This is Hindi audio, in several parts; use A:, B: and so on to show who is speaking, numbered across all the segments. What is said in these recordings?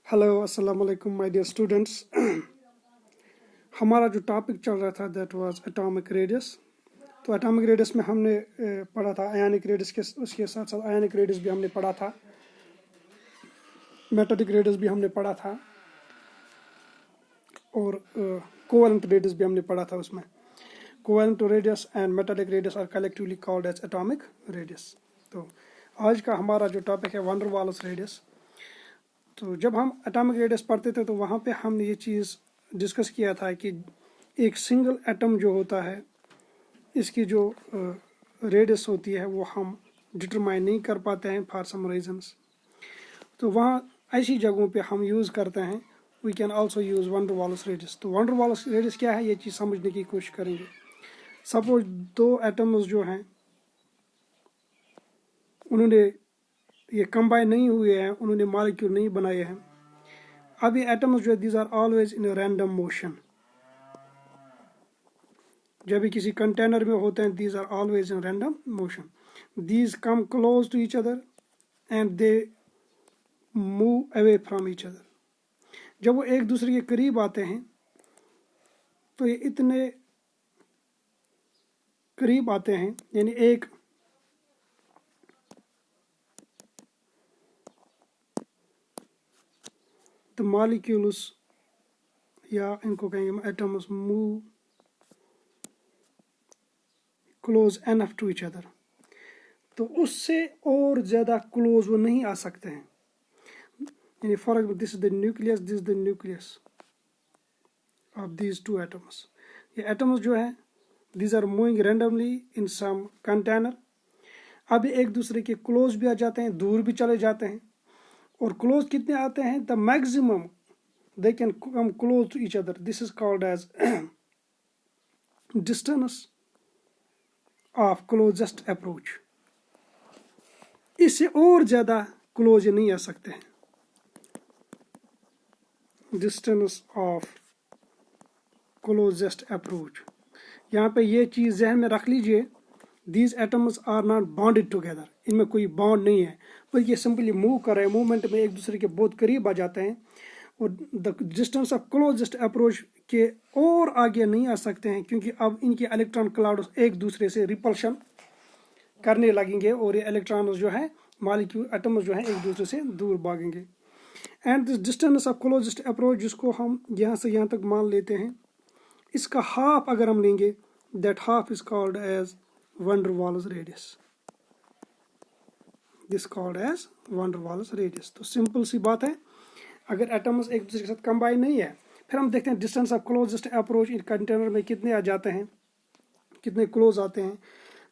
A: हेलो अस्सलाम वालेकुम माय डियर स्टूडेंट्स। हमारा जो टॉपिक चल रहा था दैट वाज एटॉमिक रेडियस। तो एटॉमिक रेडियस में हमने पढ़ा था आयनिक रेडियस के, उसके साथ साथ आयनिक रेडियस भी हमने पढ़ा था, मेटालिक रेडियस भी हमने पढ़ा था और कोवेलेंट रेडियस भी हमने पढ़ा था। उसमें covalent radius and metallic radius are collectively called as atomic radius. तो आज का हमारा जो टॉपिक है वैन डर वाल्स रेडियस। तो जब हम एटॉमिक रेडियस पढ़ते थे तो वहाँ पे हमने ये चीज़ डिस्कस किया था कि एक सिंगल एटम जो होता है इसकी जो रेडियस होती है वो हम डिटरमाइन नहीं कर पाते हैं फॉर सम रीजंस। तो वहाँ ऐसी जगहों पे हम यूज़ करते हैं we can also use van der Waals radius. तो वैन डर वाल्स रेडियस क्या है ये चीज़ समझने की कोशिश करेंगे। सपोज दो एटम्स जो हैं उन्होंने ये कंबाइन नहीं हुए हैं, उन्होंने मॉलिक्यूल नहीं बनाए हैं। अब ये एटम्स जो है these are always in random motion. जब भी किसी कंटेनर में होते हैं these are always in random motion. These come close to each other and they move away from each other. जब वो एक दूसरे के करीब आते हैं तो ये इतने करीब आते हैं, यानी एक द मॉलिक्यूल्स या इनको कहेंगे atoms move close enough to each other. तो उससे और ज़्यादा क्लोज वो नहीं आ सकते हैं। यानी for example this is the nucleus, this is the nucleus of these two atoms. ये एटम्स जो है these are moving randomly in some container. अब एक दूसरे के क्लोज भी आ जाते हैं, दूर भी चले जाते हैं। और क्लोज कितने आते हैं? The maximum they can come close to each other, this is called as distance of closest approach. इससे और ज़्यादा क्लोज नहीं आ सकते हैं। डिस्टेंस ऑफ क्लोजेस्ट अप्रोच, यहाँ पे ये चीज़ जहन में रख लीजिए। These atoms are not bonded together, इनमें कोई बॉन्ड नहीं है, बल्कि ये सिंपली मूव कर रहे हैं, मूवमेंट में एक दूसरे के बहुत करीब आ जाते हैं। और the distance of closest approach के और आगे नहीं आ सकते हैं, क्योंकि अब इनके इलेक्ट्रॉन क्लाउड्स एक दूसरे से रिपल्शन करने लगेंगे और ये इलेक्ट्रॉन जो है मॉलिक्यूल एटम्स जो है एक दूसरे से दूर भागेंगे। And this distance of closest approach, जिसको हम यहाँ से यहाँ तक मान लेते हैं, इसका हाफ अगर हम लेंगे that half is called as van der Waals radius. This called as van der Waals radius. तो सिंपल सी बात है, अगर एटम्स एक दूसरे के साथ कंबाइन नहीं है, फिर हम देखते हैं distance of closest approach in container में कितने आ जाते हैं, कितने क्लोज आते हैं।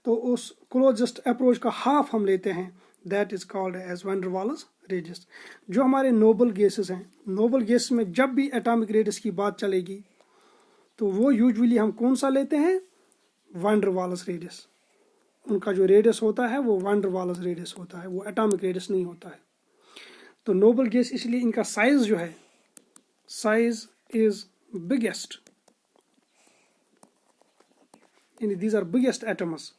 A: तो उस क्लोजेस्ट अप्रोच का हाफ हम लेते हैं, that is called as van der Waals radius. जो हमारे नोबल गैसेस हैं, नोबल गैस में जब भी एटॉमिक रेडियस की बात चलेगी तो वो यूजुअली हम कौन सा लेते हैं? Van der Waals radius. उनका जो रेडियस होता है वो वैन डर वाल्स रेडियस होता है, वो एटॉमिक रेडियस नहीं होता है। तो नोबल गैस इसलिए इनका साइज जो है, साइज इज बिगेस्ट, यानी दीज आर बिगेस्ट एटम्स,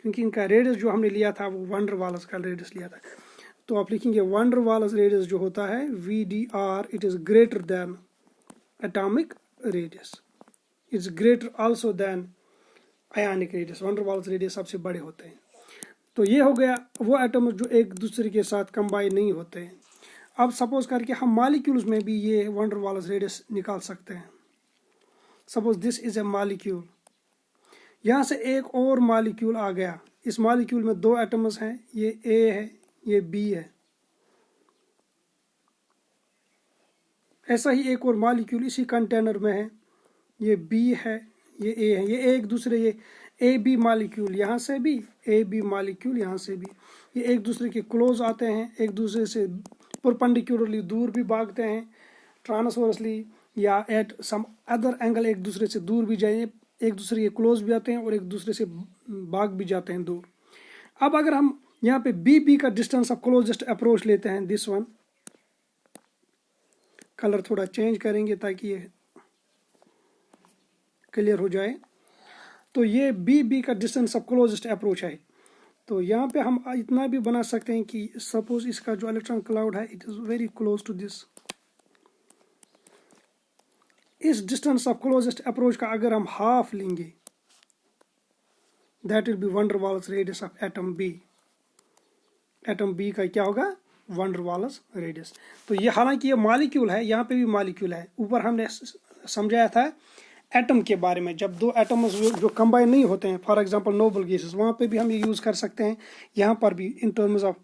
A: क्योंकि इनका रेडियस जो हमने लिया था वो वैन डर वाल्स का रेडियस लिया था। तो आप लिखेंगे वैन डर वाल्स रेडियस जो होता है VDR, it is greater than atomic radius, it's greater also than ionic radius. Van der Waals radius सबसे बड़े होते हैं। तो ये हो गया वो एटम जो एक दूसरे के साथ कंबाइन नहीं होते हैं। अब सपोज करके हम मॉलिक्यूल्स में भी ये वैन डर वाल्स रेडियस निकाल सकते हैं। Suppose this is a molecule, यहाँ से एक और मॉलिक्यूल आ गया, इस मॉलिक्यूल में दो एटम्स हैं, ये A है, ये B है। ऐसा ही एक और मॉलिक्यूल इसी कंटेनर में है, ये B है, ये A है। ये एक दूसरे, ये AB मॉलिक्यूल यहाँ से भी, AB मॉलिक्यूल यहाँ से भी, ये एक दूसरे के क्लोज आते हैं, एक दूसरे से परपेंडिकुलरली दूर भी भागते हैं, ट्रांसवर्सली या एट सम अदर एंगल एक दूसरे से दूर भी जाएंगे, एक दूसरे के क्लोज भी आते हैं और एक दूसरे से भाग भी जाते हैं दूर। अब अगर हम यहाँ पे BB का डिस्टेंस ऑफ क्लोजेस्ट अप्रोच लेते हैं, दिस वन, कलर थोड़ा चेंज करेंगे ताकि ये क्लियर हो जाए। तो ये BB का डिस्टेंस ऑफ क्लोजेस्ट अप्रोच है। तो यहाँ पे हम इतना भी बना सकते हैं कि सपोज इसका जो इलेक्ट्रॉन क्लाउड है it is very close to this इस डिस्टेंस ऑफ क्लोजेस्ट अप्रोच का अगर हम हाफ लेंगे, that will be van der Waals radius of atom B. Atom B का क्या होगा? Van der Waals radius. तो ये हालांकि ये मॉलिक्यूल है, यहाँ पे भी मॉलिक्यूल है। ऊपर हमने समझाया था एटम के बारे में, जब दो एटम्स जो कंबाइन नहीं होते हैं, फॉर एग्जांपल नोबल गैसेस, वहाँ पे भी हम ये यूज़ कर सकते हैं। यहाँ पर भी इन टर्म्स ऑफ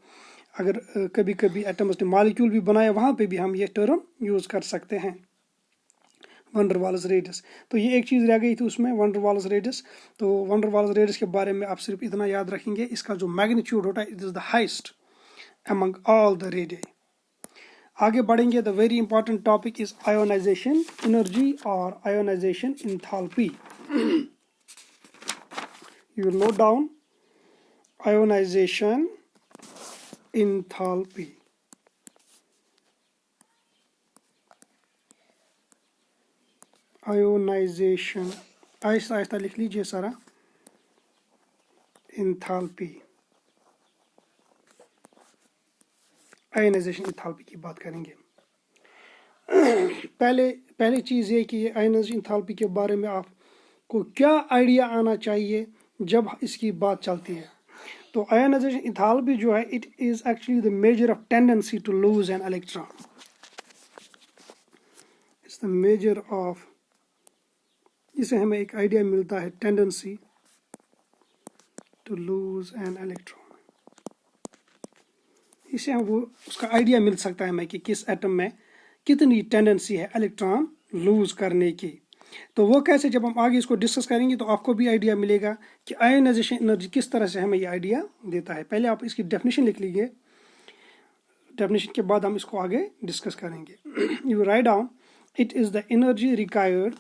A: अगर कभी कभी एटम्स ने मॉलिक्यूल भी बनाया, वहाँ पे भी हम ये टर्म यूज़ कर सकते हैं, वंडर वाल्स रेडियस। तो ये एक चीज़ रह गई थी उसमें, वंडर वाल्स रेडियस। तो वंडर वाल्स रेडियस के बारे में आप सिर्फ इतना याद रखेंगे, इसका जो मैग्नीट्यूड होता है, it is the highest among all the radii. आगे बढ़ेंगे। The very important topic is ionization energy और ionization enthalpy. You will note down ionization enthalpy. Ionization आहिस्ता आहिस्ता लिख लीजिए सारा। इंथैल्पी, आयनाइजेशन इंथैल्पी की बात करेंगे। पहले चीज़ ये कि आयनाइजेशन इंथैल्पी के बारे में आपको क्या आइडिया आना चाहिए जब इसकी बात चलती है। तो आयनाइजेशन इंथैल्पी जो है, it is actually the measure of tendency to lose an electron. It's the measure of, इससे हमें एक आइडिया मिलता है, tendency to lose an electron. इससे हम वो उसका आइडिया मिल सकता है हमें कि किस एटम में कितनी टेंडेंसी है इलेक्ट्रॉन लूज करने की। तो वो कैसे, जब हम आगे इसको डिस्कस करेंगे तो आपको भी आइडिया मिलेगा कि आयोनाइजेशन एनर्जी किस तरह से हमें ये आइडिया देता है। पहले आप इसकी डेफिनेशन लिख लीजिए, डेफिनेशन के बाद हम इसको आगे डिस्कस करेंगे। You write down, it is the energy required,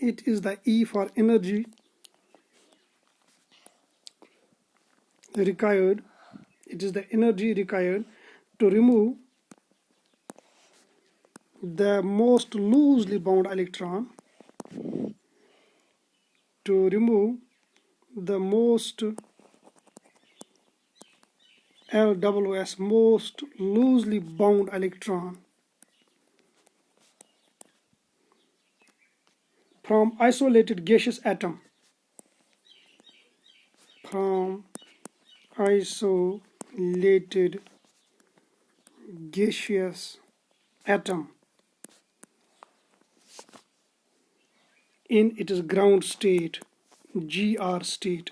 A: it is the E for energy required, it is the energy required to remove the most loosely bound electron, to remove the most LWS, most loosely bound electron from isolated gaseous atom, from isolated gaseous atom in its ground state, GR state,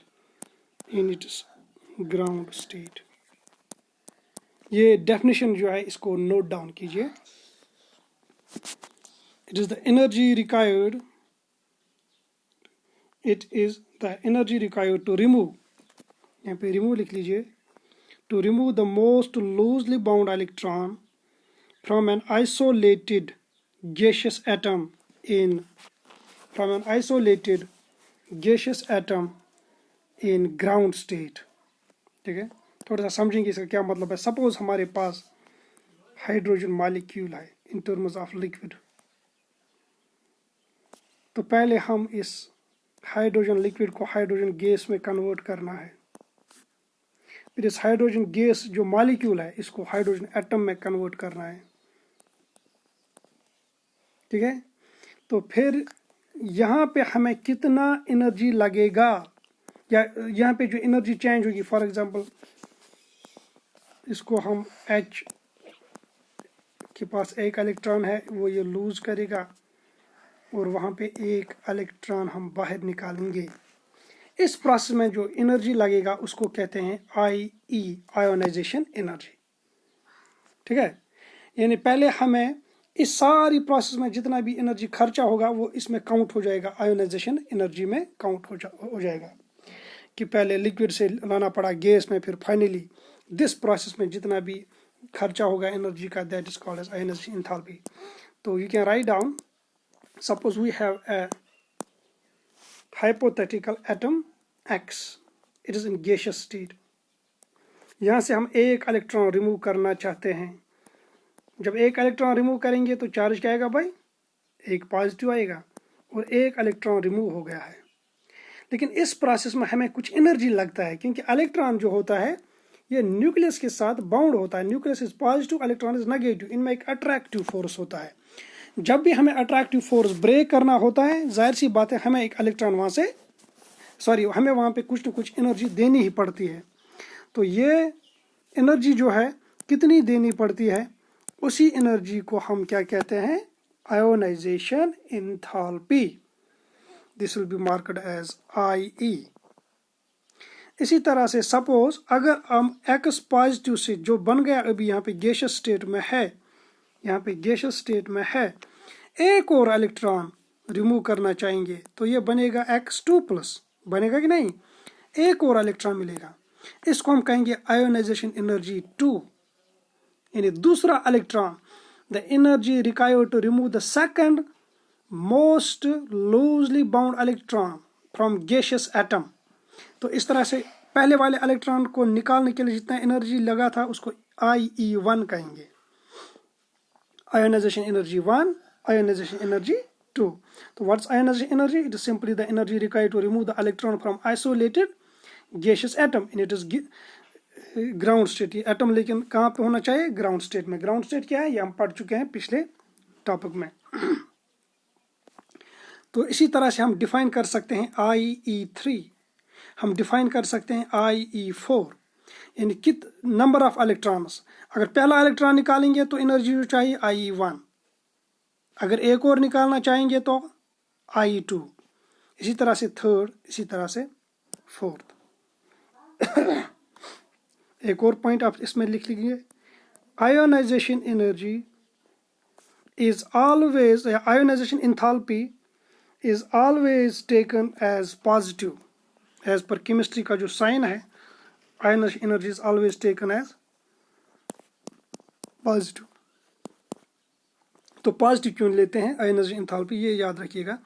A: in its ground state। ये डेफिनेशन जो है इसको नोट डाउन कीजिए। It is the energy required, it is the energy required to remove, यहाँ पे remove लिख लीजिए, to remove the most loosely bound electron from an isolated gaseous atom in, from an isolated gaseous atom in ground state। ठीक है, थोड़ा सा समझेंगे इसका क्या मतलब है। सपोज हमारे पास हाइड्रोजन मॉलिक्यूल है इन टर्म्स ऑफ लिक्विड, तो पहले हम इस हाइड्रोजन लिक्विड को हाइड्रोजन गैस में कन्वर्ट करना है, फिर इस हाइड्रोजन गैस जो मॉलिक्यूल है इसको हाइड्रोजन एटम में कन्वर्ट करना है। ठीक है, तो फिर यहाँ पे हमें कितना एनर्जी लगेगा, या यहाँ पे जो एनर्जी चेंज होगी, फॉर एग्जांपल इसको हम H के पास एक इलेक्ट्रॉन है, वो ये लूज करेगा और वहाँ पे एक इलेक्ट्रॉन हम बाहर निकालेंगे। इस प्रोसेस में जो एनर्जी लगेगा उसको कहते हैं IE, आयोनाइजेशन एनर्जी। ठीक है, यानी पहले हमें इस सारी प्रोसेस में जितना भी एनर्जी खर्चा होगा वो इसमें काउंट हो जाएगा, आयोनाइजेशन एनर्जी में काउंट हो जाएगा, कि पहले लिक्विड से लाना पड़ा गैस में, फिर फाइनली दिस प्रोसेस में जितना भी खर्चा होगा एनर्जी का, that is called as ionization enthalpy. तो you can write down, suppose we have a hypothetical atom X, it is in gaseous state। यहाँ से हम एक इलेक्ट्रॉन रिमूव करना चाहते हैं। जब एक इलेक्ट्रॉन रिमूव करेंगे तो चार्ज क्या आएगा भाई, एक पॉजिटिव आएगा, और एक इलेक्ट्रॉन रिमूव हो गया है। लेकिन इस प्रोसेस में हमें कुछ एनर्जी लगता है, क्योंकि इलेक्ट्रॉन जो होता है ये न्यूक्लियस के साथ बाउंड होता है। Nucleus is positive, electron is negative. इनमें एक अट्रैक्टिव फोर्स होता है। जब भी हमें अट्रैक्टिव फोर्स ब्रेक करना होता है, जाहिर सी बात है हमें एक इलेक्ट्रॉन वहाँ से हमें वहाँ पे कुछ न कुछ एनर्जी देनी ही पड़ती है। तो ये एनर्जी जो है कितनी देनी पड़ती है, उसी एनर्जी को हम क्या कहते हैं, ionization enthalpy. This will be marked as IE। इसी तरह से सपोज अगर हम X पॉजिटिव से जो बन गया अभी यहाँ पे गैसियस स्टेट में है, यहाँ पे गैसियस स्टेट में है, एक और इलेक्ट्रॉन रिमूव करना चाहेंगे तो ये बनेगा X2+, बनेगा कि नहीं, एक और इलेक्ट्रॉन मिलेगा। इसको हम कहेंगे आयोनाइजेशन एनर्जी 2, यानी दूसरा electron, the energy required to remove the second most loosely bound electron from gaseous atom. तो इस तरह से पहले वाले इलेक्ट्रॉन को निकालने के लिए जितना एनर्जी लगा था उसको IE1 कहेंगे। Ionization energy 1, ionization energy 2। तो what's ionization energy? It is simply the energy required to remove the electron from isolated gaseous atom in it is ground state. ये एटम लेकिन कहाँ पे होना चाहिए? ग्राउंड स्टेट में। ग्राउंड स्टेट क्या है ये हम पढ़ चुके हैं पिछले टॉपिक में। तो इसी तरह से हम डिफाइन कर सकते हैं IE3, हम डिफाइन कर सकते हैं IE4, यानी कित नंबर ऑफ इलेक्ट्रॉन्स। अगर पहला इलेक्ट्रॉन निकालेंगे तो एनर्जी जो चाहिए IE1, अगर एक और निकालना चाहेंगे तो IE2, इसी तरह से थर्ड, इसी तरह से फोर्थ। एक और पॉइंट आप इसमें लिख लीजिए, ionization energy is always, ionization enthalpy is always taken as positive. As per chemistry का जो साइन है, ionization energy is always taken as positive. तो पॉजिटिव क्यों लेते हैं आयोनाइजेशन एंथैल्पी, ये याद रखिएगा।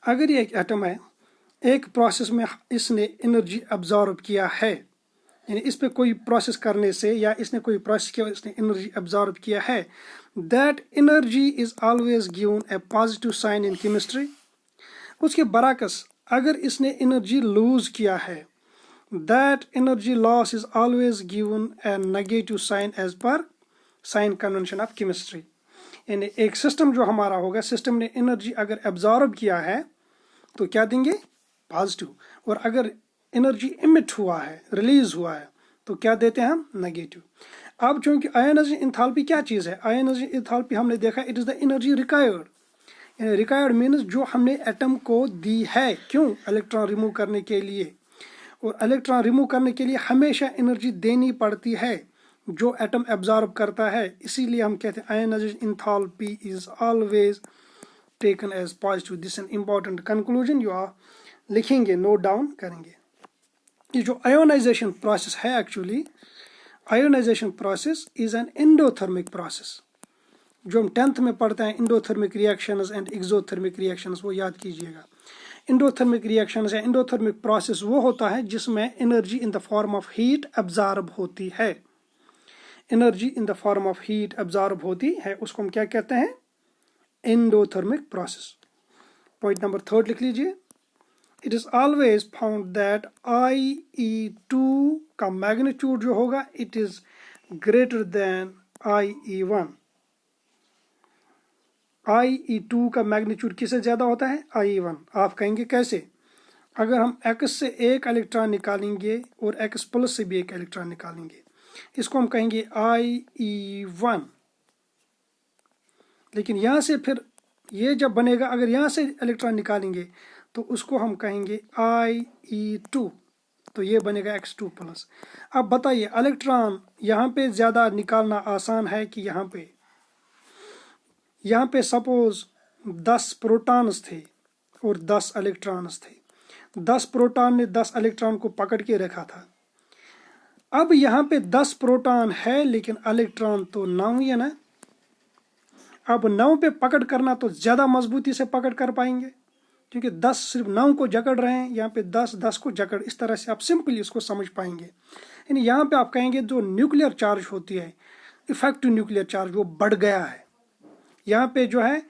A: अगर ये एक एटम है, एक प्रोसेस में इसने एनर्जी अब्जॉर्ब किया है, यानी इस पे कोई प्रोसेस करने से या इसने कोई प्रोसेस किया, इसने एनर्जी अब्जॉर्ब किया है, that energy is always given a positive sign in chemistry. उसके बरअक्स अगर इसने एनर्जी लूज किया है, that energy loss is always given a negative sign as per sign convention of chemistry. यानी एक सिस्टम जो हमारा होगा, सिस्टम ने एनर्जी अगर एब्जॉर्ब किया है तो क्या देंगे? पॉजिटिव। और अगर एनर्जी इमिट हुआ है, रिलीज हुआ है, तो क्या देते हैं हम? नेगेटिव। अब चूंकि आयोनाइजेशन एंथैल्पी क्या चीज़ है? आयोनाइजेशन एंथैल्पी हमने देखा it is the energy required. Required means जो हमने एटम को दी है, क्यों? इलेक्ट्रॉन रिमूव करने के लिए। और इलेक्ट्रॉन रिमूव करने के लिए हमेशा एनर्जी देनी पड़ती है जो एटम एब्जॉर्ब करता है। इसीलिए हम कहते हैं ionization enthalpy is always taken as positive. This an important conclusion, जो आप लिखेंगे, नोट डाउन करेंगे। ये जो आयोनाइजेशन प्रोसेस है, actually ionization process is an endothermic process. जो हम 10th में पढ़ते हैं, endothermic reactions and exothermic reactions, वो याद कीजिएगा। एंडोथर्मिक रिएक्शंस या एंडोथर्मिक प्रोसेस वो होता है जिसमें energy in the form of heat absorb होती है। Energy in the form of heat absorb होती है, उसको हम क्या कहते हैं? Endothermic process. पॉइंट नंबर 3 लिख लीजिए, it is always found that IE2 का मैग्नीट्यूड जो होगा it is greater then IE1। IE2 का मैग्नीट्यूड किससे ज्यादा होता है? IE1। आप कहेंगे कैसे? अगर हम X से एक इलेक्ट्रॉन निकालेंगे और X+ से भी एक इलेक्ट्रॉन निकालेंगे, इसको हम कहेंगे IE1। लेकिन यहाँ से फिर ये जब बनेगा, अगर यहाँ से इलेक्ट्रॉन निकालेंगे तो उसको हम कहेंगे IE2, तो ये बनेगा X2+। अब बताइए, इलेक्ट्रॉन यहाँ पे ज़्यादा निकालना आसान है कि यहाँ पे? यहाँ पे सपोज 10 प्रोटॉन्स थे और 10 इलेक्ट्रॉन्स थे। 10 प्रोटॉन ने 10 इलेक्ट्रॉन को पकड़ के रखा था। अब यहाँ पे 10 प्रोटॉन है लेकिन इलेक्ट्रॉन तो 9 ही है ना। अब 9 पे पकड़ करना तो ज़्यादा मजबूती से पकड़ कर पाएंगे, क्योंकि 10 सिर्फ 9 को जकड़ रहे हैं, यहाँ पे 10 को जकड़। इस तरह से आप सिंपली इसको समझ पाएंगे। यानी यहाँ पे आप कहेंगे जो न्यूक्लियर चार्ज होती है, इफेक्टिव न्यूक्लियर चार्ज, वो बढ़ गया है। यहाँ पे जो है,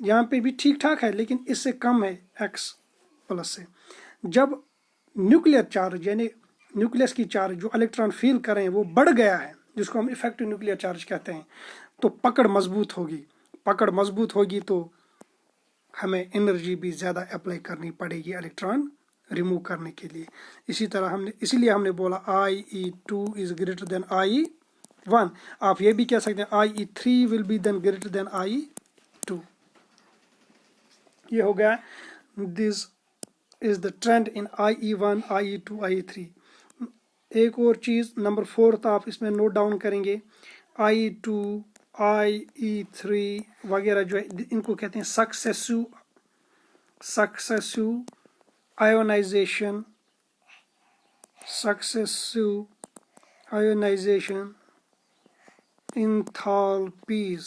A: यहाँ पे भी ठीक ठाक है लेकिन इससे कम है X+ से। जब न्यूक्लियर चार्ज यानी न्यूक्लियस की चार्ज जो इलेक्ट्रॉन फील करें वो बढ़ गया है, जिसको हम इफेक्टिव न्यूक्लियर चार्ज कहते हैं, तो पकड़ मजबूत होगी। पकड़ मजबूत होगी तो हमें एनर्जी भी ज़्यादा अप्लाई करनी पड़ेगी इलेक्ट्रॉन रिमूव करने के लिए। इसीलिए हमने बोला IE2 is greater then IE1। आप ये भी कह सकते हैं IE3 will be then greater than IE2। ये हो गया, this is the trend in IE1, IE2, IE3। एक और चीज़ नंबर 4 आप इसमें नोट डाउन करेंगे, IE2, IE3 वगैरह जो है इनको कहते हैं सक्सेसिव आयोनाइजेशन, इंथाल्पीज,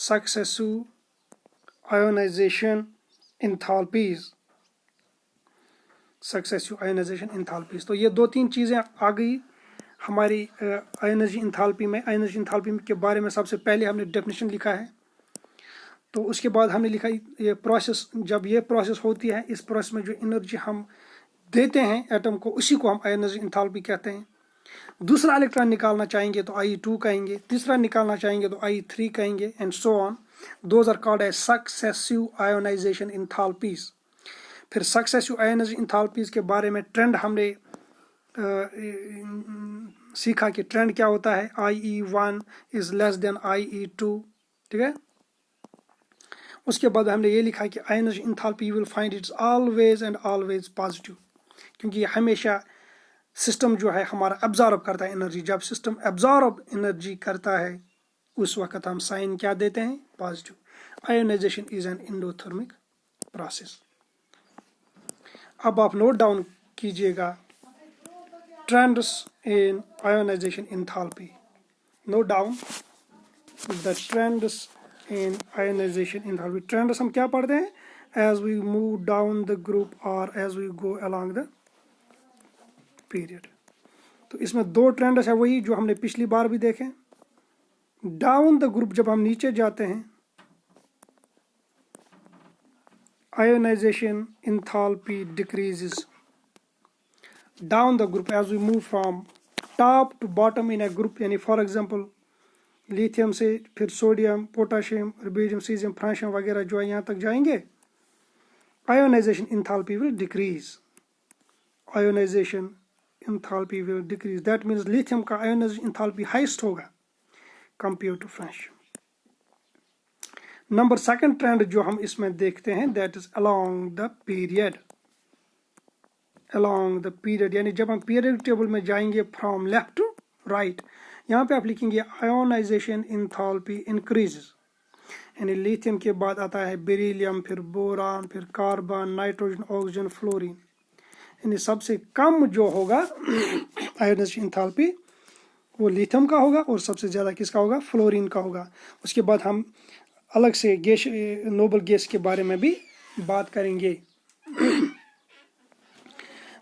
A: सक्सेसिव आयोनाइजेशन इंथाल्पीज। तो ये 2-3 चीज़ें आ गई हमारी एनर्जी इंथाल्पी में। एनर्जी इंथाल्पी के बारे में सबसे पहले हमने डेफिनेशन लिखा है, तो उसके बाद हमने लिखा ये प्रोसेस, जब ये प्रोसेस होती है, इस प्रोसेस में जो एनर्जी हम देते हैं एटम को, उसी को हम एनर्जी इंथाल्पी कहते हैं। दूसरा इलेक्ट्रॉन निकालना चाहेंगे तो IE2 कहेंगे, तीसरा निकालना चाहेंगे तो IE3 कहेंगे, and so on. Those are called as successive ionization enthalpies. फिर सक्सेसिव आयोनाइजेशन इंथाल्पीज के बारे में ट्रेंड हमने सीखा कि ट्रेंड क्या होता है, IE1 is less than IE2, ठीक है। उसके बाद हमने ये लिखा कि energy enthalpy you will find its always and always positive, क्योंकि हमेशा सिस्टम जो है हमारा एब्जॉर्ब करता है एनर्जी। जब सिस्टम एब्जॉर्ब एनर्जी करता है उस वक्त हम साइन क्या देते हैं, positive. Ionization is an endothermic process. अब आप नोट डाउन कीजिएगा trends in ionization enthalpy. Note down the trends in ionization enthalpy. Trends हम क्या पढ़ते हैं, as we move down the group और as we go along the period. तो इसमें 2 ट्रेंड्स है, वही जो हमने पिछली बार भी देखे। डाउन द ग्रुप, जब हम नीचे जाते हैं, ionization enthalpy decreases. Down the group, as we move from top to bottom in a group, यानी फॉर एग्जांपल लिथियम से फिर sodium, potassium, rubidium, caesium, francium वगैरह जो है यहाँ तक जाएंगे, ionization enthalpy will decrease. Ionization enthalpy will decrease, that means lithium का आयोनाइजेशन इंथाल्पी हाईएस्ट होगा compare to francium. Number 2 trend जो हम इसमें देखते हैं, that is along the period. Along the period यानी जब हम पीरियड टेबल में जाएंगे फ्रॉम लेफ्ट टू राइट, यहाँ पे आप लिखेंगे आयोनाइजेशन इंथाल्पी इंक्रीजेस, यानी लिथियम के बाद आता है बेरिलियम, फिर बोरान, फिर कार्बन, नाइट्रोजन, ऑक्सीजन, फ्लोरीन। यानी सबसे कम जो होगा आयोनाइजेशन इंथाल्पी वो लिथियम का होगा, और सबसे ज़्यादा किसका होगा, फ्लोरीन का होगा। उसके बाद हम अलग से गैस, नोबल गैस के बारे में भी बात करेंगे।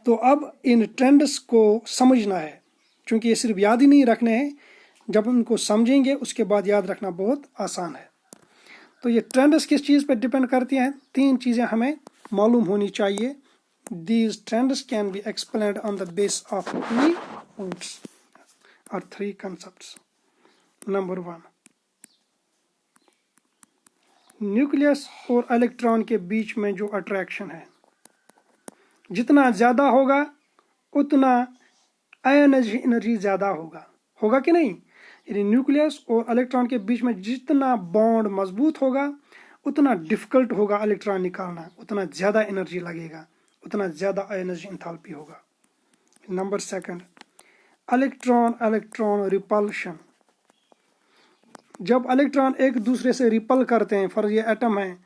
A: तो अब इन ट्रेंड्स को समझना है, क्योंकि ये सिर्फ याद ही नहीं रखने हैं, जब उनको समझेंगे उसके बाद याद रखना बहुत आसान है। तो ये ट्रेंड्स किस चीज़ पर डिपेंड करती हैं, 3 चीज़ें हमें मालूम होनी चाहिए। These trends can be explained on the basis of 3 points or 3 concepts. Number 1, nucleus और इलेक्ट्रॉन के बीच में जो अट्रैक्शन है, जितना ज़्यादा होगा उतना आयोनाइजेशन एनर्जी ज़्यादा होगा कि नहीं। यानी न्यूक्लियस और इलेक्ट्रॉन के बीच में जितना बॉन्ड मजबूत होगा उतना डिफिकल्ट होगा इलेक्ट्रॉन निकालना, उतना ज़्यादा एनर्जी लगेगा, उतना ज़्यादा आयोनाइजेशन एंथैल्पी होगा। Number 2, electron repulsion. जब इलेक्ट्रॉन एक दूसरे से रिपल करते हैं, फॉर ये एटम है,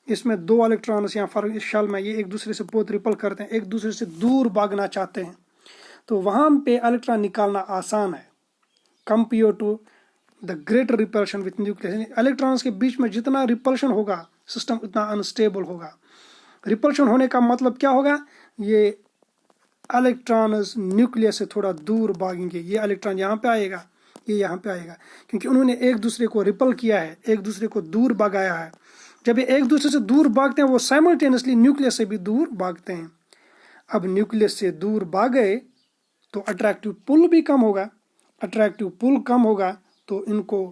A: इसमें 2 इलेक्ट्रॉन्स यहाँ फॉर इस शेल में, ये एक दूसरे से बहुत रिपल करते हैं, एक दूसरे से दूर भागना चाहते हैं, तो वहाँ पे इलेक्ट्रॉन निकालना आसान है compare to the greater repulsion with nucleus. Electrons के बीच में जितना रिपल्शन होगा सिस्टम उतना अनस्टेबल होगा। रिपल्शन होने का मतलब क्या होगा, ये इलेक्ट्रॉन्स न्यूक्लियस से थोड़ा दूर भागेंगे। ये इलेक्ट्रॉन यहाँ पे आएगा, ये यहाँ पे आएगा, क्योंकि उन्होंने एक दूसरे को रिपल किया है, एक दूसरे को दूर भगाया है। जब ये एक दूसरे से दूर भागते हैं वो साइमल्टेनियसली न्यूक्लियस से भी दूर भागते हैं। अब न्यूक्लियस से दूर भाग गए तो अट्रैक्टिव पुल भी कम होगा। अट्रैक्टिव पुल कम होगा तो इनको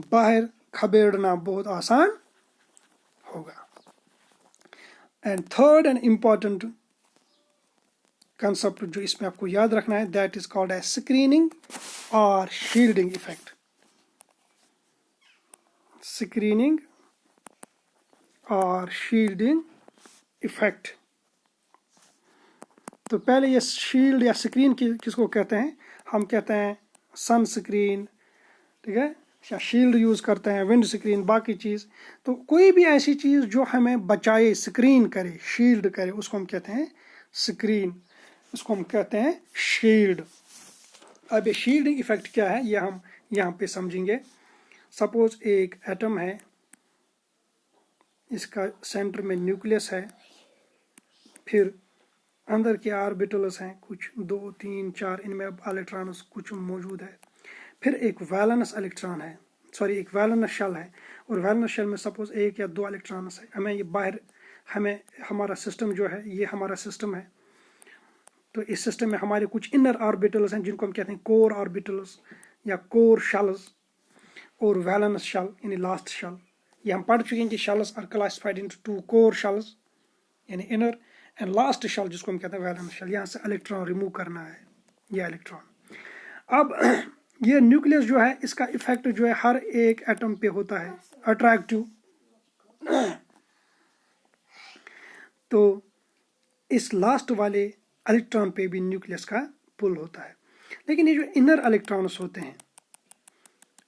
A: बाहर खदेड़ना बहुत आसान होगा। And third and important concept जो इसमें आपको याद रखना है, that is called as screening और शील्डिंग इफेक्ट। स्क्रीनिंग और शील्डिंग इफेक्ट। तो पहले ये शील्ड या स्क्रीन किसको कहते हैं? हम कहते हैं सन स्क्रीन, ठीक है, या शील्ड यूज करते हैं, विंड स्क्रीन, बाकी चीज। तो कोई भी ऐसी चीज जो हमें बचाए, स्क्रीन करे, शील्ड करे, उसको हम कहते हैं स्क्रीन, उसको हम कहते हैं शील्ड। अब ये शील्डिंग इफेक्ट क्या है ये हम यहाँ पे समझेंगे। सपोज एक एटम है, इसका सेंटर में न्यूक्लियस है, फिर अंदर के ऑर्बिटल्स हैं कुछ 2 3 4, इनमें अब इलेक्ट्रॉन्स कुछ मौजूद है। फिर एक वैलेंस इलेक्ट्रॉन है, एक वैलेंस शेल है, और वैलेंस शेल में सपोज 1 या 2 इलेक्ट्रॉन्स है। हमें ये बाहर, हमें हमारा सिस्टम जो है, ये हमारा सिस्टम है। तो इस सिस्टम में हमारे कुछ इनर ऑर्बिटल्स हैं जिनको हम कहते हैं कोर ऑर्बिटल्स या कोर शेल्स, और वैलेंस शेल यानी लास्ट शेल। ये हम पढ़ चुके हैं कि shells are classified into 2 core shells यानी इनर, एंड लास्ट शेल जिसको हम कहते हैं वैलेंस शेल। यहाँ से इलेक्ट्रॉन रिमूव करना है, ये इलेक्ट्रॉन। अब ये न्यूक्लियस जो है, इसका इफेक्ट जो है हर एक एटम पे होता है अट्रैक्टिव। तो इस लास्ट वाले इलेक्ट्रॉन पे भी न्यूक्लियस का पुल होता है। लेकिन ये जो इनर इलेक्ट्रॉन्स होते हैं,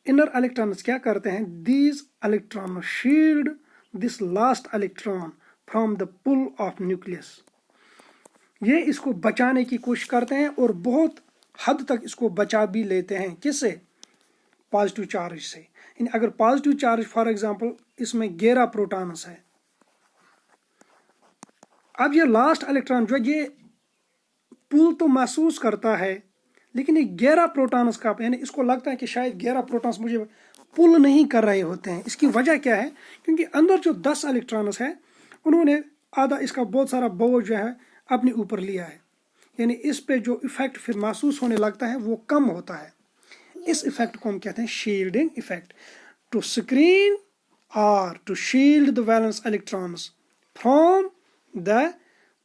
A: इनर इलेक्ट्रॉन्स क्या करते हैं? These electron shield this last electron from the pull of nucleus. ये इसको बचाने की कोशिश करते हैं और बहुत हद तक इसको बचा भी लेते हैं। किससे? पॉजिटिव चार्ज से। अगर पॉजिटिव चार्ज फॉर एग्जांपल इसमें 11 प्रोटॉन्स है, अब ये लास्ट इलेक्ट्रॉन जो ये पुल तो महसूस करता है, लेकिन ये 11 प्रोटॉन्स का, यानी इसको लगता है कि शायद 11 प्रोटॉन्स मुझे पुल नहीं कर रहे होते हैं। इसकी वजह क्या है? क्योंकि अंदर जो 10 इलेक्ट्रॉन्स है, उन्होंने आधा इसका बहुत सारा बोझ जो है अपने ऊपर लिया है, यानी इस पे जो इफेक्ट फिर महसूस होने लगता है वो कम होता है। इस इफेक्ट को हम कहते हैं शील्डिंग इफेक्ट। टू स्क्रीन और to shield the valence electrons from the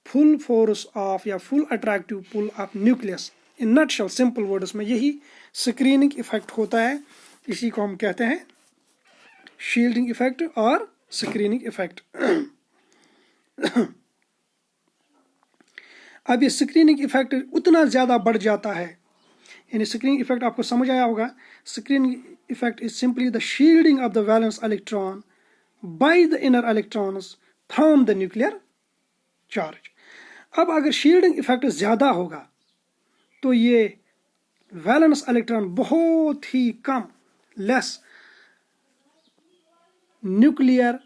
A: full force of या full attractive pull of nucleus. In nutshell, simple words में यही स्क्रीनिंग इफेक्ट होता है। इसी को हम कहते हैं शील्डिंग इफेक्ट और स्क्रीनिंग इफेक्ट। अब ये स्क्रीनिंग इफेक्ट उतना ज़्यादा बढ़ जाता है, यानी स्क्रीनिंग इफेक्ट आपको समझ आया होगा। Screening effect is simply the shielding of the valence electron by the inner electrons from the nuclear charge. अब अगर शील्डिंग इफेक्ट ज़्यादा होगा तो ये वैलेंस इलेक्ट्रॉन बहुत ही कम, लेस न्यूक्लियर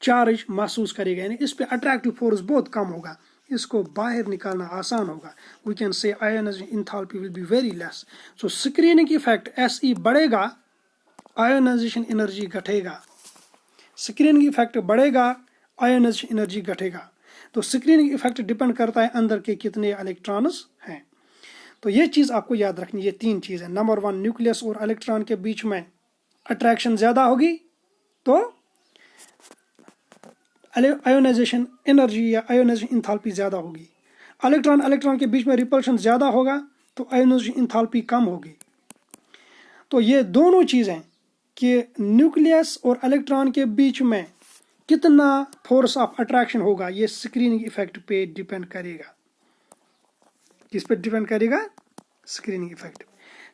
A: चार्ज महसूस करेगा, यानी इस पे अट्रैक्टिव फोर्स बहुत कम होगा, इसको बाहर निकालना आसान होगा। We can say ionization enthalpy will be very less. So screening effect SE बढ़ेगा, आयोनाइजेशन एनर्जी घटेगा। स्क्रीनिंग इफेक्ट बढ़ेगा, आयोनाइजेशन एनर्जी घटेगा। तो स्क्रीनिंग इफेक्ट डिपेंड करता है अंदर के कितने इलेक्ट्रॉन्स हैं। तो ये चीज़ आपको याद रखनी, ये 3 चीज़ें। नंबर 1, न्यूक्लियस और इलेक्ट्रॉन के बीच में अट्रैक्शन ज़्यादा होगी तो आयोनाइजेशन एनर्जी या आयोनाइजेशन एंथैल्पी ज़्यादा होगी। इलेक्ट्रॉन के बीच में रिपल्शन ज़्यादा होगा तो आयोनाइजेशन एंथैल्पी कम होगी। तो ये दोनों चीज़ें कि न्यूक्लियस और इलेक्ट्रॉन के बीच में कितना फोर्स ऑफ अट्रैक्शन होगा, ये स्क्रीनिंग इफेक्ट पे डिपेंड करेगा। किस पे डिपेंड करेगा? Screening effect.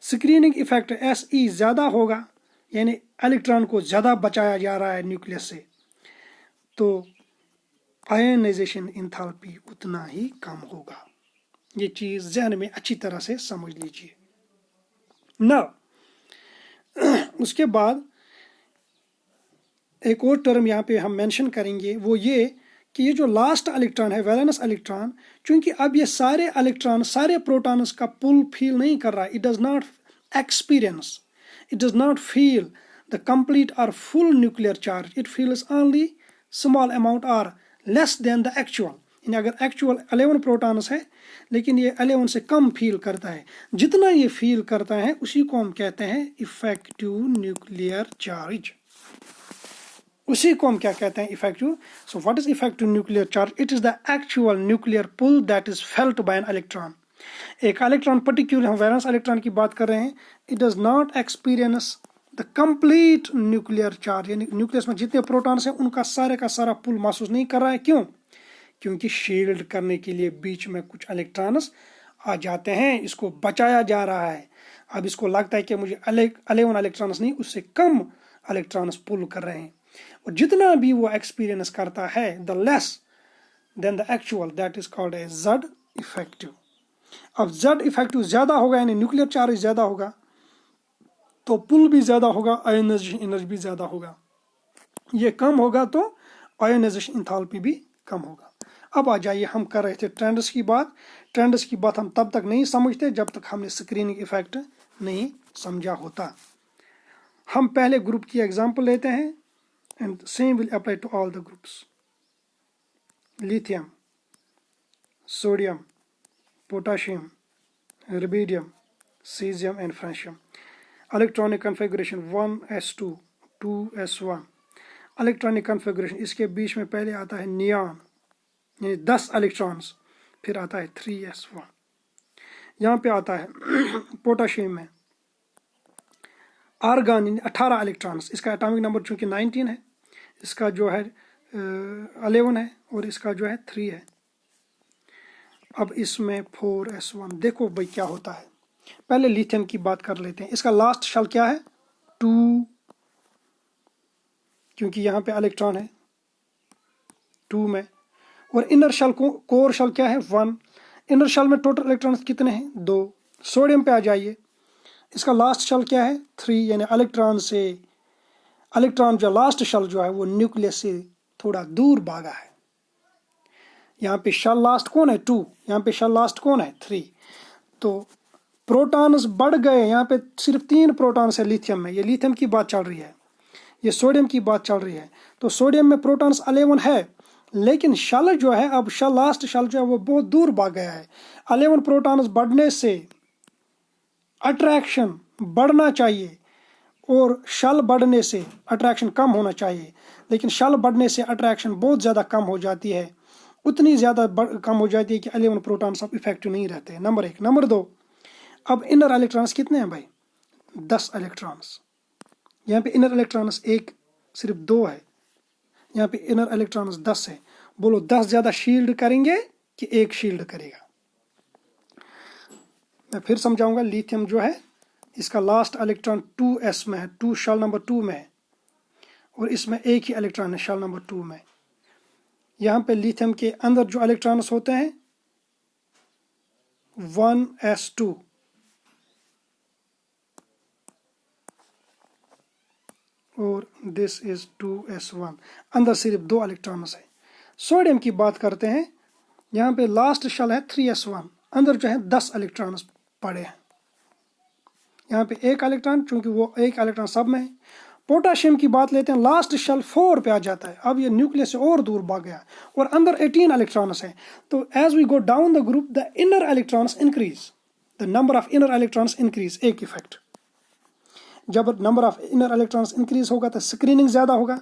A: Screening effect SE ज़्यादा होगा, यानी इलेक्ट्रॉन को ज़्यादा बचाया जा रहा है न्यूक्लियस से, तो आयोनाइजेशन एंथैल्पी उतना ही कम होगा। ये चीज़ ज़हन में अच्छी तरह से समझ लीजिए ना। उसके बाद एक और टर्म यहाँ पे हम मेंशन करेंगे, वो ये कि ये जो लास्ट इलेक्ट्रॉन है, वैलेंस इलेक्ट्रॉन, चूंकि अब ये सारे इलेक्ट्रॉन, सारे प्रोटॉन्स का पुल फील नहीं कर रहा है, it does not experience, it does not feel the complete और full nuclear charge, it feels only small amount और लेस देन द एक्चुअल। यानी अगर एक्चुअल 11 प्रोटॉन्स है लेकिन ये 11 से कम फील करता है, जितना ये फील करता है उसी को हम कहते हैं इफेक्टिव न्यूक्लियर चार्ज। उसी को हम क्या कहते हैं, effective. So what is effective nuclear charge? It is the actual nuclear pull that is felt by an electron. एक इलेक्ट्रॉन पर्टिकुलर, हम वैलेंस इलेक्ट्रॉन की बात कर रहे हैं, it does not experience the complete nuclear charge, यानी न्यूक्लियस में जितने प्रोटॉन्स हैं उनका सारे का सारा पुल महसूस नहीं कर रहा है। क्यों? क्योंकि शील्ड करने के लिए बीच में कुछ इलेक्ट्रॉन्स आ जाते हैं, इसको बचाया जा रहा है। अब इसको लगता है कि मुझे 11 इलेक्ट्रॉन्स नहीं, उससे कम इलेक्ट्रॉन्स पुल कर रहे हैं, और जितना भी वो एक्सपीरियंस करता है the less than the actual, that is called a Z effective. अब जेड इफेक्टिव ज्यादा होगा यानी न्यूक्लियर चार्ज ज्यादा होगा तो पुल भी ज्यादा होगा, आयोनाइजेशन एनर्जी भी ज्यादा होगा। ये कम होगा तो आयोनाइजेशन एंथैल्पी भी कम होगा। अब आ जाइए, हम कर रहे थे ट्रेंड्स की बात। ट्रेंड्स की बात हम तब तक नहीं समझते जब तक हमने स्क्रीनिंग इफेक्ट नहीं समझा होता। हम पहले ग्रुप की एग्जांपल लेते हैं and same will apply to all the groups. Lithium, sodium, potassium, rubidium, caesium and francium. Electronic configuration 1s2 2s1। Electronic configuration, इसके बीच में पहले आता है नियॉन यानी 10 इलेक्ट्रॉन्स, फिर आता है 3s1। यहाँ पे आता है पोटाशियम में आर्गन यानी 18 इलेक्ट्रॉन्स, इसका एटॉमिक नंबर चूंकि 19 है, इसका जो है 11 है और इसका जो है 3 है। अब इसमें 4s1। देखो भाई क्या होता है, पहले लिथियम की बात कर लेते हैं। इसका लास्ट शेल क्या है? 2, क्योंकि यहाँ पे इलेक्ट्रॉन है 2 में, और इनर शेल को कोर शेल क्या है 1। इनर शेल में टोटल इलेक्ट्रॉन्स कितने हैं? 2। सोडियम पे आ जाइए, इसका लास्ट शेल क्या है 3, यानी इलेक्ट्रॉन जो लास्ट शेल जो है वो न्यूक्लियस से थोड़ा दूर भागा है। यहाँ पे शेल लास्ट कौन है 2, यहाँ पे शेल लास्ट कौन है 3। तो प्रोटॉन्स बढ़ गए, यहाँ पे सिर्फ 3 प्रोटॉन्स है लिथियम में, ये लिथियम की बात चल रही है, ये सोडियम की बात चल रही है। तो सोडियम में प्रोटॉन्स 11 है, लेकिन शेल जो है, अब शेल लास्ट शेल जो है वो बहुत दूर भाग गया है। 11 प्रोटॉन्स बढ़ने से अट्रैक्शन बढ़ना चाहिए और शेल बढ़ने से अट्रैक्शन कम होना चाहिए, लेकिन शेल बढ़ने से अट्रैक्शन बहुत ज़्यादा कम हो जाती है, उतनी ज़्यादा कम हो जाती है कि 11 प्रोटॉन्स अब इफेक्टिव नहीं रहते। नंबर 1। नंबर 2, अब इनर इलेक्ट्रॉन्स कितने हैं भाई? 10 इलेक्ट्रॉन्स। यहाँ पे इनर इलेक्ट्रॉन्स सिर्फ 2 है, यहाँ पे इनर इलेक्ट्रॉन्स 10 है। बोलो 10 ज़्यादा शील्ड करेंगे कि 1 शील्ड करेगा? मैं फिर समझाऊंगा। लिथियम जो है इसका लास्ट इलेक्ट्रॉन 2s में है, 2 शेल नंबर 2 में है, और इसमें 1 ही इलेक्ट्रॉन है शेल नंबर 2 में। यहाँ पे लिथियम के अंदर जो इलेक्ट्रॉन्स होते हैं 1s2, और दिस इज 2s1, अंदर सिर्फ 2 इलेक्ट्रॉन्स है। सोडियम की बात करते हैं, यहाँ पे लास्ट शेल है 3s1, अंदर जो है 10 इलेक्ट्रॉन्स पड़े हैं, यहाँ पे 1 इलेक्ट्रॉन, चूंकि वो 1 इलेक्ट्रॉन सब में है। पोटाशियम की बात लेते हैं, लास्ट शेल 4 पे आ जाता है, अब ये न्यूक्लियस से और दूर भाग गया और अंदर 18 इलेक्ट्रॉन्स है। तो as we go down the group the inner electrons increase, the number of inner electrons increase. एक इफेक्ट, जब number of inner electrons increase होगा तो स्क्रीनिंग ज़्यादा होगा,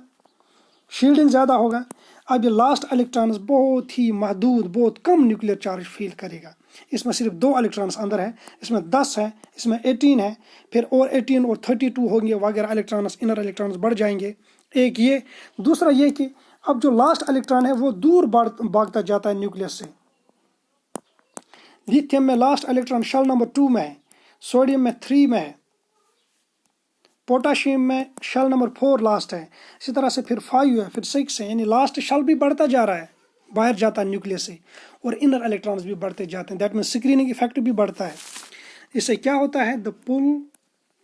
A: शील्डिंग ज़्यादा होगा। अब ये लास्ट इलेक्ट्रॉन्स बहुत ही महदूद, बहुत कम न्यूक्लियर चार्ज फील करेगा। इसमें सिर्फ 2 इलेक्ट्रॉन्स अंदर है, इसमें 10 है, इसमें 18 है, फिर और 18 और 32 होंगे वगैरह इलेक्ट्रॉन्स, इनर इलेक्ट्रॉन्स बढ़ जाएंगे। एक ये, दूसरा ये कि अब जो लास्ट इलेक्ट्रॉन है वो दूर भागता जाता है न्यूक्लियस से। लिथियम में लास्ट इलेक्ट्रॉन शेल नंबर 2 में है, सोडियम में 3 में है, पोटाशियम में शेल नंबर 4 लास्ट है, इसी तरह से फिर 5 है, फिर 6 है, यानी लास्ट शेल भी बढ़ता जा रहा है, बाहर जाता है न्यूक्लियस से, और इनर इलेक्ट्रॉन्स भी बढ़ते जाते हैं। दैट मीन्स स्क्रीनिंग इफेक्ट भी बढ़ता है। इससे क्या होता है? The pull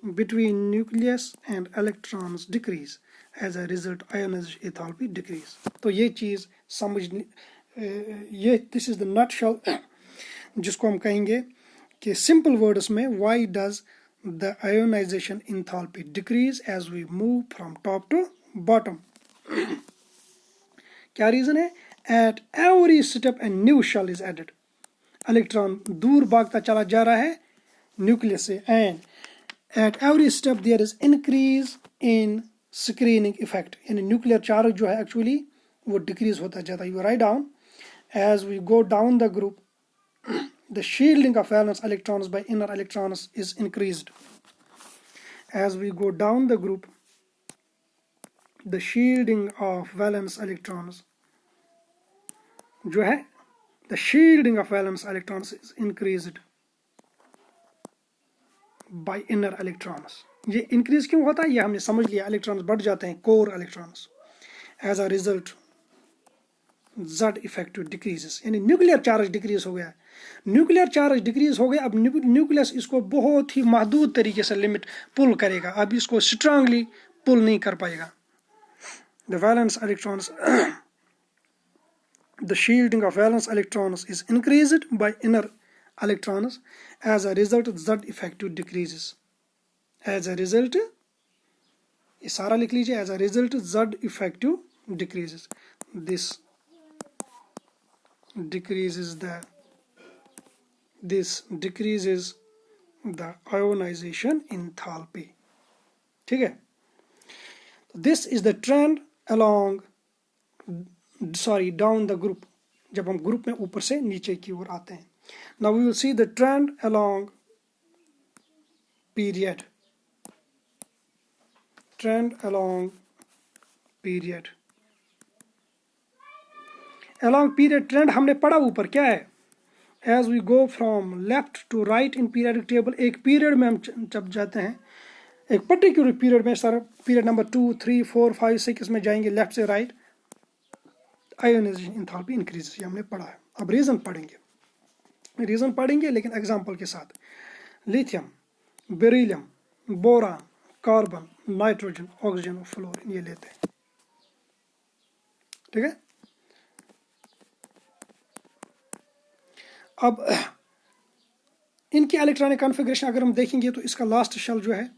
A: between nucleus and electrons decrease, as a result ionization enthalpy decrease. तो ये चीज़ समझनी, ये दिस इज द नटशेल, जिसको हम कहेंगे कि सिंपल वर्ड्स में, why does the ionization enthalpy decrease as we move from top to bottom? क्या रीजन है? At every step a new shell is added. Electron दूर भागता चला जा रहा है न्यूक्लियस से, and at every step there is increase in screening effect, यानी न्यूक्लियर चार्ज जो है एक्चुअली वो डिक्रीज होता जाता है। You write down as we go down the group the shielding of valence electrons by inner electrons is increased. As we go down the group, the shielding of valence electrons जो है the shielding of valence electrons is increased by inner electrons. ये increase क्यों होता है ये हमने समझ लिया, इलेक्ट्रॉन्स बढ़ जाते हैं, core electrons. As a result Z effective decreases, यानी न्यूक्लियर चार्ज डिक्रीज हो गया है। न्यूक्लियर चार्ज डिक्रीज हो गया, अब न्यूक्लियस इसको बहुत ही महदूद तरीके से लिमिट पुल करेगा, अब इसको स्ट्रांगली पुल नहीं कर पाएगा। The valence electrons, the shielding of valence electrons is increased by inner electrons, as a result Z effective decreases. As a result, ये सारा लिख लीजिए, as a result Z effective decreases. This decreases the ionization enthalpy। ठीक है, this is the trend along down the group, जब हम ग्रुप में ऊपर से नीचे की ओर आते हैं। now we will see the trend along period, along period trend हमने पढ़ा ऊपर क्या है। as we go from left to right in periodic table, एक पीरियड में हम जब जाते हैं, एक पर्टिकुलर पीरियड में, सर पीरियड नंबर 2, 3, 4, 5, 6 में जाएंगे लेफ्ट से राइट, आयोनाइजेशन एंथैल्पी इंक्रीज, ये हमने पढ़ा है। अब रीजन पढ़ेंगे लेकिन एग्जांपल के साथ। Lithium, beryllium, boron, carbon, nitrogen, oxygen और फ्लोरीन, ये लेते हैं। ठीक है, अब इनकी इलेक्ट्रॉनिक कॉन्फ़िगरेशन अगर हम देखेंगे तो इसका लास्ट शेल जो है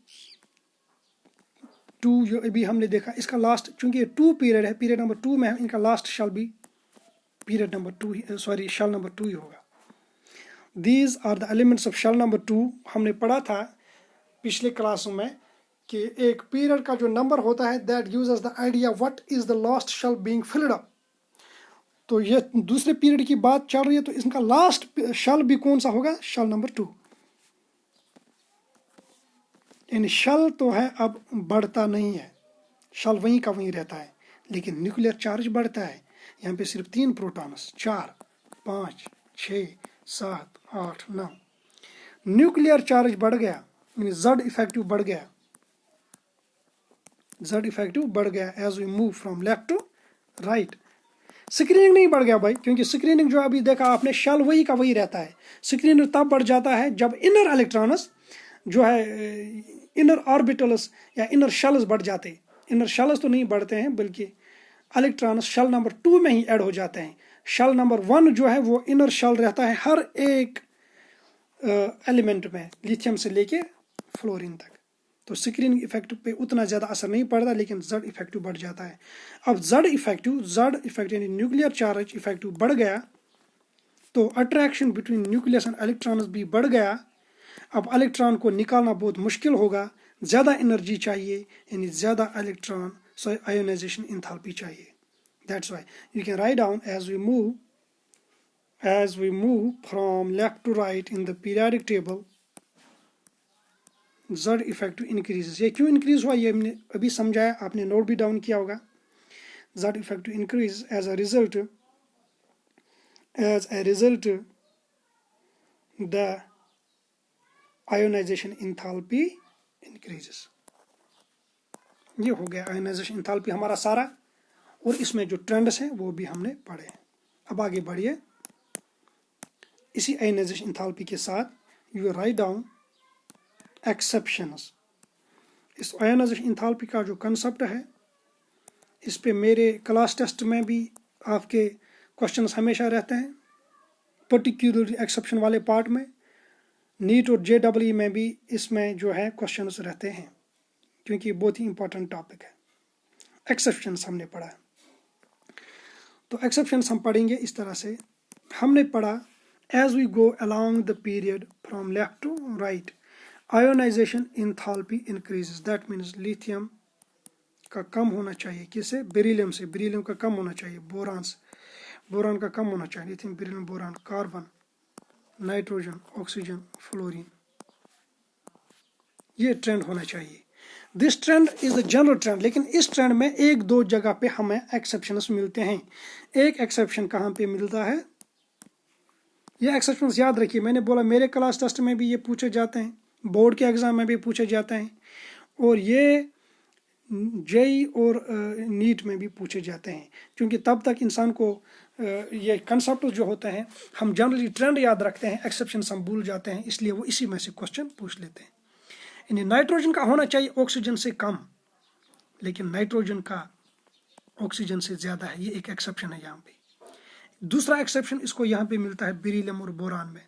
A: 2, जो अभी हमने देखा, इसका लास्ट, चूंकि 2 पीरियड है, पीरियड नंबर 2 में है, इनका लास्ट शेल भी period number 2, sorry shell number 2 ही होगा। These are the elements of shell number 2। हमने पढ़ा था पिछले क्लासों में कि एक पीरियड का जो नंबर होता है that gives us the idea what is the last shell being filled up. तो ये दूसरे पीरियड की बात चल रही है, तो इसका लास्ट शेल भी कौन सा होगा, शेल नंबर 2। यानी शेल तो है, अब बढ़ता नहीं है, शेल वहीं का वहीं रहता है, लेकिन न्यूक्लियर चार्ज बढ़ता है। यहाँ पे सिर्फ 3 प्रोटॉन्स, 4, 5, 6, 7, 8, 9, न्यूक्लियर चार्ज बढ़ गया, यानी Z इफेक्टिव बढ़ गया, Z इफेक्टिव बढ़ गया as we move from left to right. Screening नहीं बढ़ गया भाई, क्योंकि स्क्रीनिंग जो अभी देखा आपने, शेल वही का वही रहता है। स्क्रीनिंग तब बढ़ जाता है जब इनर इलेक्ट्रॉन्स जो है, इनर ऑर्बिटल्स या इनर शेल्स बढ़ जाते। इनर शेल्स तो नहीं बढ़ते हैं, बल्कि इलेक्ट्रॉन्स शेल नंबर 2 में ही ऐड हो जाते हैं। शेल नंबर 1 जो है वो इनर शेल रहता है हर एक एलिमेंट में, लिथियम से लेके फ्लोरीन तक। तो स्क्रीनिंग इफेक्ट पे उतना ज़्यादा असर नहीं पड़ता, लेकिन Z इफेक्टिव बढ़ जाता है। अब Z इफेक्टिव यानी न्यूक्लियर चार्ज इफेक्टिव बढ़ गया, तो attraction between nucleus and electrons भी बढ़ गया। अब इलेक्ट्रॉन को निकालना बहुत मुश्किल होगा, ज़्यादा एनर्जी चाहिए, यानी ज़्यादा इलेक्ट्रॉन आयोनाइजेशन एंथैल्पी चाहिए। That's why you can write down as we move from left to right in the periodic table, Z effective increases. ये क्यों इंक्रीज हुआ ये हमने अभी समझाया, आपने नोट भी डाउन किया होगा। Z effective increase as a result the ionization enthalpy increases। ये हो गया आयोनाइजेशन एंथैल्पी हमारा सारा, और इसमें जो ट्रेंड्स हैं वो भी हमने पढ़े। अब आगे बढ़िए, इसी आयोनाइजेशन एंथैल्पी के साथ यू राइट डाउन एक्सेप्शंस। इस आयोनाइजेशन एंथैल्पी का जो कंसेप्ट है, इस पे मेरे क्लास टेस्ट में भी आपके क्वेश्चंस हमेशा रहते हैं, पर्टिकुलरली एक्सेप्शन वाले पार्ट में। नीट और JEE में भी इसमें जो है क्वेश्चंस रहते हैं, क्योंकि बहुत ही इंपॉर्टेंट टॉपिक है। एक्सेप्शंस हमने पढ़ा है। तो एक्सेप्शंस हम पढ़ेंगे इस तरह से। हमने पढ़ा as we go along the period from left to right ionization enthalpy increases, that means lithium का कम होना चाहिए, किससे? बेरिलियम से। बेरिलियम का कम होना चाहिए, बोरान से, बोरान का कम होना चाहिए, lithium beryllium boron, carbon, nitrogen, oxygen, fluorine, ये ट्रेंड होना चाहिए। This trend is the general trend, लेकिन इस ट्रेंड में एक दो जगह पे हमें एक्सेप्शंस मिलते हैं। एक एक्सेप्शन कहाँ पे मिलता है, ये एक्सेप्शंस याद रखिए, मैंने बोला मेरे क्लास टेस्ट में भी ये पूछे जाते हैं, बोर्ड के एग्जाम में भी पूछे जाते हैं, और ये जेई और नीट में भी पूछे जाते हैं, क्योंकि तब तक इंसान को ये कंसेप्ट जो होते हैं, हम जनरली ट्रेंड याद रखते हैं, एक्सेप्शंस हम भूल जाते हैं, इसलिए वो इसी में से क्वेश्चन पूछ लेते हैं। यानी नाइट्रोजन का होना चाहिए ऑक्सीजन से कम, लेकिन नाइट्रोजन का ऑक्सीजन से ज़्यादा है, ये एक एक्सेप्शन है यहाँ पे। दूसरा एक्सेप्शन इसको यहाँ पे मिलता है बेरिलियम और बोरान में।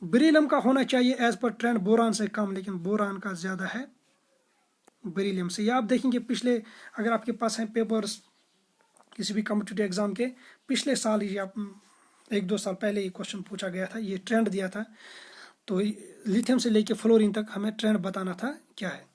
A: बेरिलियम का होना चाहिए एज पर ट्रेंड बोरान से कम, लेकिन बोरान का ज़्यादा है बेरिलियम से। ये आप देखेंगे पिछले, अगर आपके पास हैं पेपर्स किसी भी कॉम्पिटिटिव एग्जाम के, पिछले साल ही आप 1-2 साल पहले ये क्वेश्चन पूछा गया था, ये ट्रेंड दिया था, तो लिथियम से लेके फ्लोरीन तक हमें ट्रेंड बताना था क्या है।